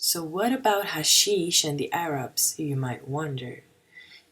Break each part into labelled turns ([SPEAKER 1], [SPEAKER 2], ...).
[SPEAKER 1] So, what about Hashish and the Arabs, you might wonder?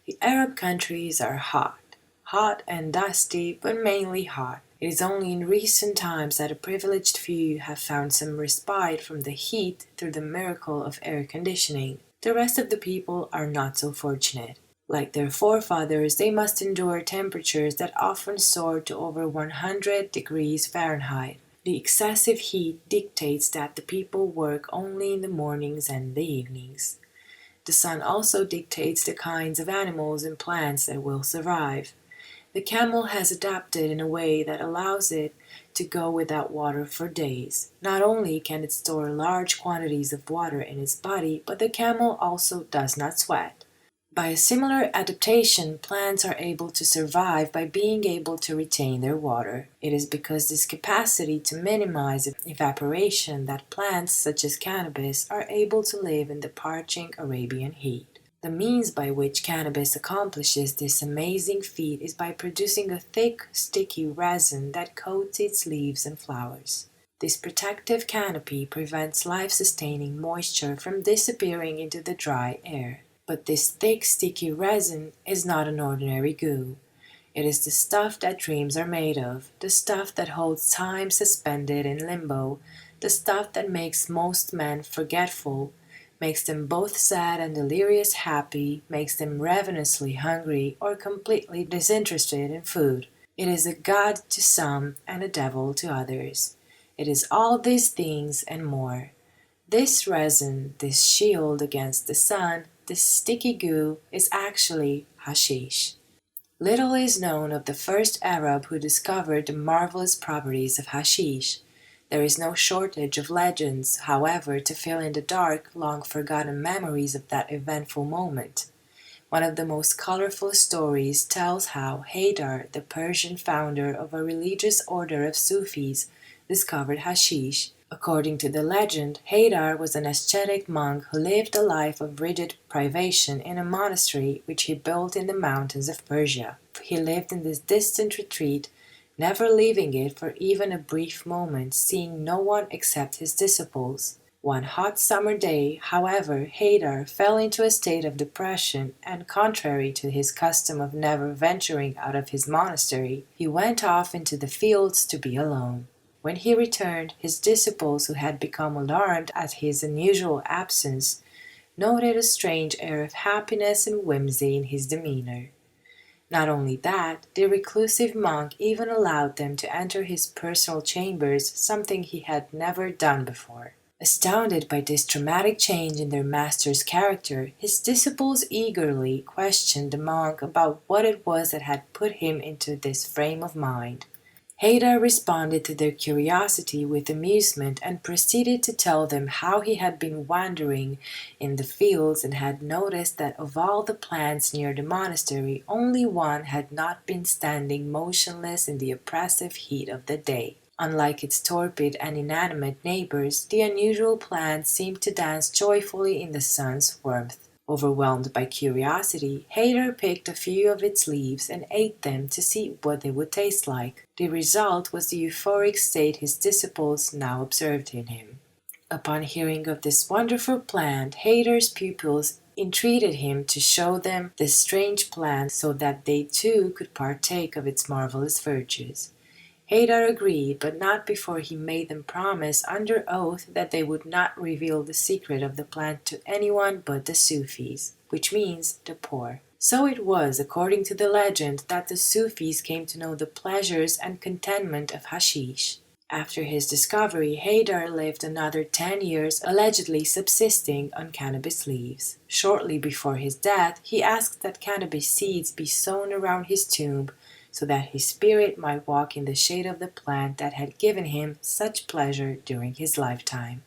[SPEAKER 1] The Arab countries are hot and dusty, but mainly hot. It is only in recent times that a privileged few have found some respite from the heat through the miracle of air conditioning. The rest of the people are not so fortunate. Like their forefathers, they must endure temperatures that often soar to over 100 degrees Fahrenheit. The excessive heat dictates that the people work only in the mornings and the evenings. The sun also dictates the kinds of animals and plants that will survive. The camel has adapted in a way that allows it to go without water for days. Not only can it store large quantities of water in its body, but the camel also does not sweat. By a similar adaptation, plants are able to survive by being able to retain their water. It is because this capacity to minimize evaporation that plants such as cannabis are able to live in the parching Arabian heat. The means by which cannabis accomplishes this amazing feat is by producing a thick, sticky resin that coats its leaves and flowers. This protective canopy prevents life-sustaining moisture from disappearing into the dry air. But this thick, sticky resin is not an ordinary goo. It is the stuff that dreams are made of, the stuff that holds time suspended in limbo, the stuff that makes most men forgetful, makes them both sad and delirious happy, makes them ravenously hungry or completely disinterested in food. It is a god to some and a devil to others. It is all these things and more. This resin, this shield against the sun, this sticky goo is actually hashish. Little is known of the first Arab who discovered the marvelous properties of hashish. There is no shortage of legends, however, to fill in the dark, long forgotten memories of that eventful moment. One of the most colorful stories tells how Haydar, the Persian founder of a religious order of Sufis, discovered hashish. According to the legend, Haydar was an ascetic monk who lived a life of rigid privation in a monastery which he built in the mountains of Persia. He lived in this distant retreat, never leaving it for even a brief moment, seeing no one except his disciples. One hot summer day, however, Haydar fell into a state of depression, and contrary to his custom of never venturing out of his monastery, he went off into the fields to be alone. When he returned, his disciples, who had become alarmed at his unusual absence, noted a strange air of happiness and whimsy in his demeanor. Not only that, the reclusive monk even allowed them to enter his personal chambers, something he had never done before. Astounded by this dramatic change in their master's character, his disciples eagerly questioned the monk about what it was that had put him into this frame of mind. Haydar responded to their curiosity with amusement and proceeded to tell them how he had been wandering in the fields and had noticed that of all the plants near the monastery, only one had not been standing motionless in the oppressive heat of the day. Unlike its torpid and inanimate neighbors, the unusual plant seemed to dance joyfully in the sun's warmth. Overwhelmed by curiosity, Haydar picked a few of its leaves and ate them to see what they would taste like. The result was the euphoric state his disciples now observed in him. Upon hearing of this wonderful plant, Haydar's pupils entreated him to show them this strange plant so that they too could partake of its marvelous virtues. Haydar agreed, but not before he made them promise under oath that they would not reveal the secret of the plant to anyone but the Sufis, which means the poor. So it was, according to the legend, that the Sufis came to know the pleasures and contentment of hashish. After his discovery, Haydar lived another 10 years, allegedly subsisting on cannabis leaves. Shortly before his death, he asked that cannabis seeds be sown around his tomb so that his spirit might walk in the shade of the plant that had given him such pleasure during his lifetime.